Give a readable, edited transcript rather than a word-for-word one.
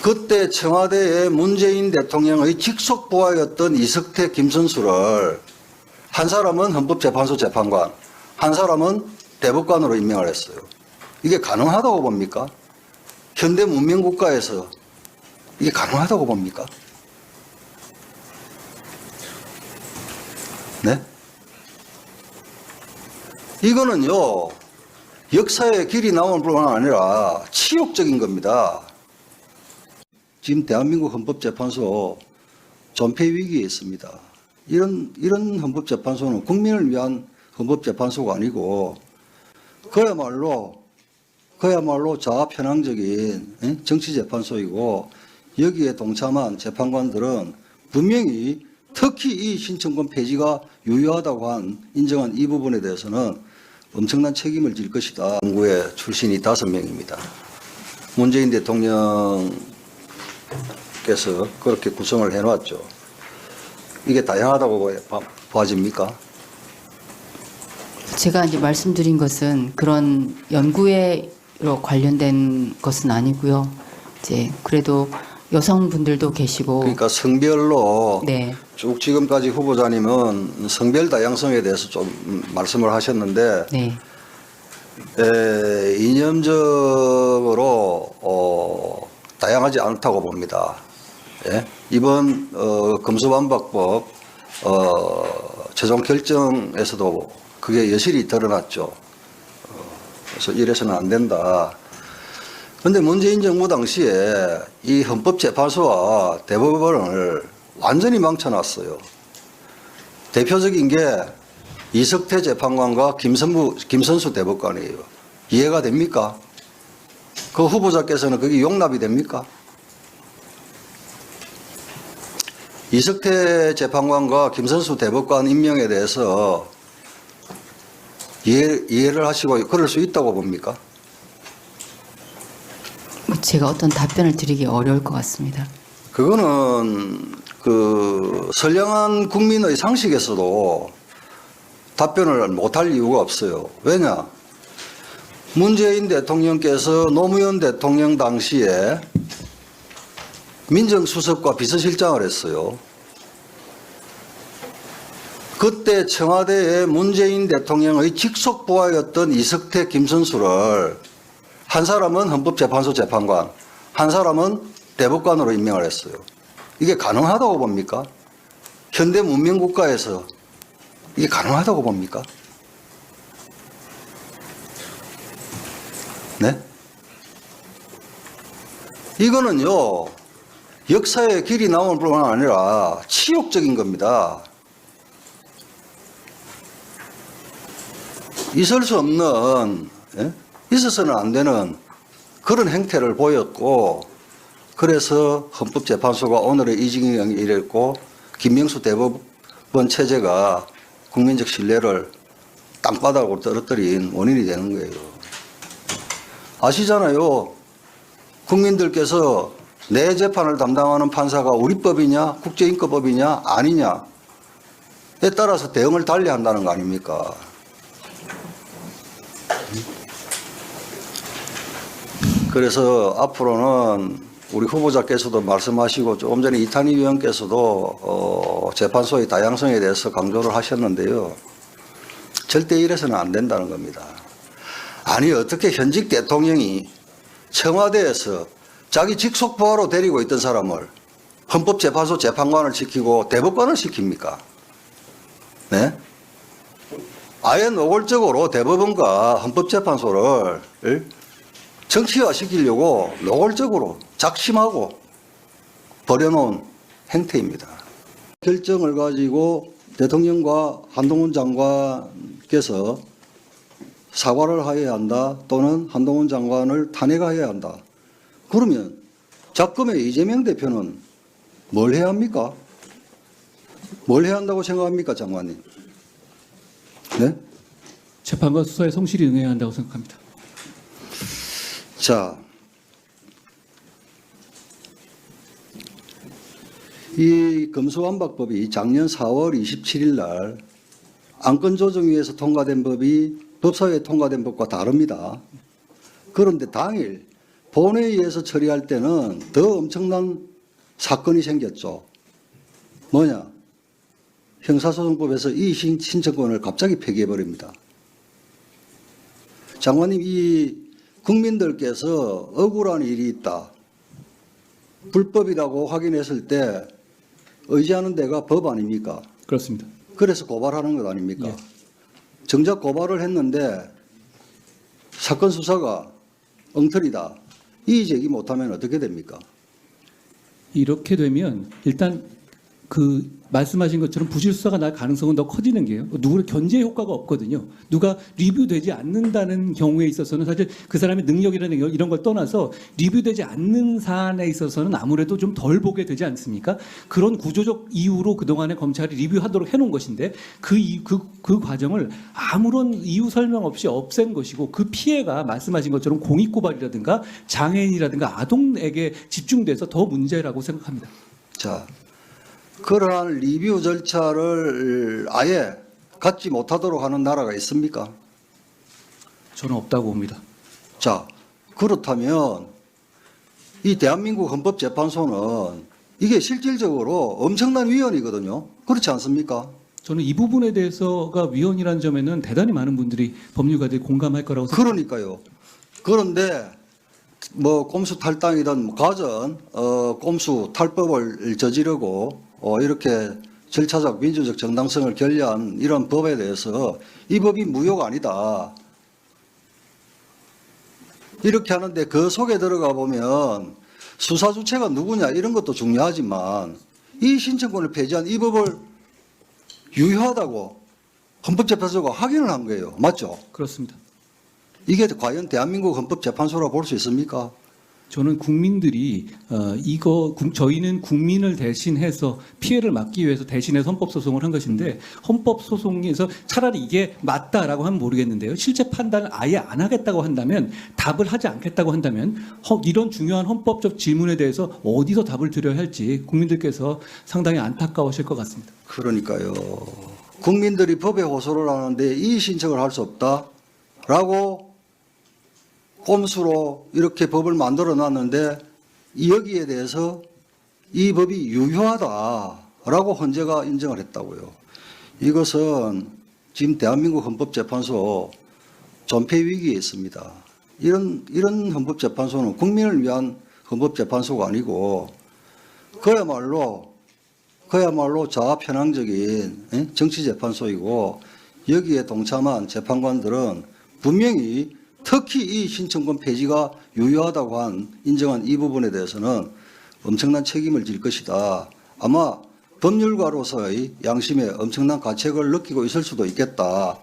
그때 청와대에 문재인 대통령의 직속 부하였던 이석태, 김선수를 한 사람은 헌법재판소 재판관, 한 사람은 대법관으로 임명을 했어요. 이게 가능하다고 봅니까? 현대 문명국가에서 이게 가능하다고 봅니까? 네? 이거는요, 역사의 길이 나오는 뿐만 아니라 치욕적인 겁니다. 지금 대한민국 헌법재판소 존폐 위기에 있습니다. 이런 헌법재판소는 국민을 위한 헌법재판소가 아니고 그야말로 자아편향적인 정치재판소이고, 여기에 동참한 재판관들은 분명히 특히 이 신청권 폐지가 유효하다고 인정한 이 부분에 대해서는 엄청난 책임을 질 것이다. 정부의 출신이 5명입니다. 문재인 대통령께서 그렇게 구성을 해놨죠. 이게 다양하다고 봐집니까? 제가 이제 말씀드린 것은 그런 연구회로 관련된 것은 아니고요. 이제 그래도 여성분들도 계시고. 그러니까 성별로 네. 쭉 지금까지 후보자님은 성별 다양성에 대해서 좀 말씀을 하셨는데, 네. 이념적으로 다양하지 않다고 봅니다. 예? 이번 검수완박법 최종 결정에서도 그게 여실히 드러났죠. 그래서 이래서는 안 된다. 그런데 문재인 정부 당시에 이 헌법재판소와 대법원을 완전히 망쳐놨어요. 대표적인 게 이석태 재판관과 김선수 대법관이에요. 이해가 됩니까? 그 후보자께서는 그게 용납이 됩니까? 이석태 재판관과 김선수 대법관 임명에 대해서 이해를 하시고 그럴 수 있다고 봅니까? 제가 어떤 답변을 드리기 어려울 것 같습니다. 그거는 그 선량한 국민의 상식에서도 답변을 못할 이유가 없어요. 왜냐? 문재인 대통령께서 노무현 대통령 당시에 민정수석과 비서실장을 했어요. 그때 청와대에 문재인 대통령의 직속 부하였던 이석태, 김선수를 한 사람은 헌법재판소 재판관, 한 사람은 대법관으로 임명을 했어요. 이게 가능하다고 봅니까? 현대 문명국가에서 이게 가능하다고 봅니까? 네? 이거는요, 역사의 길이 나오는 뿐만 아니라 치욕적인 겁니다. 있을 수 없는, 있어서는 안 되는 그런 행태를 보였고, 그래서 헌법재판소가 오늘의 이 지경에 이랬고, 김명수 대법원 체제가 국민적 신뢰를 땅바닥으로 떨어뜨린 원인이 되는 거예요. 아시잖아요. 국민들께서 내 재판을 담당하는 판사가 우리 법이냐, 국제인권법이냐, 아니냐에 따라서 대응을 달리한다는 거 아닙니까? 그래서 앞으로는 우리 후보자께서도 말씀하시고 조금 전에 이탄희 위원께서도 재판소의 다양성에 대해서 강조를 하셨는데요. 절대 이래서는 안 된다는 겁니다. 아니, 어떻게 현직 대통령이 청와대에서 자기 직속 부하로 데리고 있던 사람을 헌법재판소 재판관을 시키고 대법관을 시킵니까? 네? 아예 노골적으로 대법원과 헌법재판소를 정치화시키려고 노골적으로 작심하고 버려놓은 행태입니다. 결정을 가지고 대통령과 한동훈 장관께서 사과를 해야 한다, 또는 한동훈 장관을 탄핵해야 한다. 그러면 작금의 이재명 대표는 뭘 해야 합니까? 뭘 해야 한다고 생각합니까, 장관님? 네? 재판과 수사에 성실히 응해야 한다고 생각합니다. 자, 이 검수완박법이 작년 4월 27일 날 안건조정위에서 통과된 법이 법사위에 통과된 법과 다릅니다. 그런데 당일 본회의에서 처리할 때는 더 엄청난 사건이 생겼죠. 뭐냐? 형사소송법에서 이의 신청권을 갑자기 폐기해버립니다. 장관님, 이 국민들께서 억울한 일이 있다, 불법이라고 확인했을 때 의지하는 데가 법 아닙니까? 그렇습니다. 그래서 고발하는 것 아닙니까? 예. 정작 고발을 했는데 사건 수사가 엉터리다, 이의 제기 못하면 어떻게 됩니까? 이렇게 되면 일단 그 말씀하신 것처럼 부실 수사가 날 가능성은 더 커지는 게요. 누구를 견제 효과가 없거든요. 누가 리뷰되지 않는다는 경우에 있어서는 사실 그 사람의 능력이라는 이런 걸 떠나서 리뷰되지 않는 사안에 있어서는 아무래도 좀 덜 보게 되지 않습니까? 그런 구조적 이유로 그동안에 검찰이 리뷰하도록 해놓은 것인데 그 과정을 아무런 이유 설명 없이 없앤 것이고, 그 피해가 말씀하신 것처럼 공익고발이라든가 장애인이라든가 아동에게 집중돼서 더 문제라고 생각합니다. 자, 그러한 리뷰 절차를 아예 갖지 못하도록 하는 나라가 있습니까? 저는 없다고 봅니다. 자, 그렇다면 이 대한민국 헌법재판소는 이게 실질적으로 엄청난 위헌이거든요. 그렇지 않습니까? 저는 이 부분에 대해서가 위헌이라는 점에는 대단히 많은 분들이 법률가들이 공감할 거라고 생각합니다. 그러니까요. 그런데 뭐 꼼수 탈당이든 가전 꼼수 탈법을 저지르고 이렇게 절차적 민주적 정당성을 결여한 이런 법에 대해서 이 법이 무효가 아니다, 이렇게 하는데 그 속에 들어가 보면 수사 주체가 누구냐 이런 것도 중요하지만 이 신청권을 폐지한 이 법을 유효하다고 헌법재판소가 확인을 한 거예요. 맞죠? 그렇습니다. 이게 과연 대한민국 헌법재판소라고 볼 수 있습니까? 저는 국민들이 저희는 국민을 대신해서 피해를 막기 위해서 대신해서 헌법소송을 한 것인데, 헌법소송에서 차라리 이게 맞다라고 하면 모르겠는데요, 실제 판단을 아예 안 하겠다고 한다면, 답을 하지 않겠다고 한다면 이런 중요한 헌법적 질문에 대해서 어디서 답을 드려야 할지 국민들께서 상당히 안타까워하실 것 같습니다. 그러니까요. 국민들이 법에 호소를 하는데 이의 신청을 할 수 없다라고 꼼수로 이렇게 법을 만들어 놨는데 여기에 대해서 이 법이 유효하다라고 헌재가 인정을 했다고요. 이것은 지금 대한민국 헌법재판소 존폐 위기에 있습니다. 이런 헌법재판소는 국민을 위한 헌법재판소가 아니고 그야말로 자아편향적인 정치재판소이고, 여기에 동참한 재판관들은 분명히 특히 이 신청권 폐지가 유효하다고 인정한 이 부분에 대해서는 엄청난 책임을 질 것이다. 아마 법률가로서의 양심에 엄청난 가책을 느끼고 있을 수도 있겠다.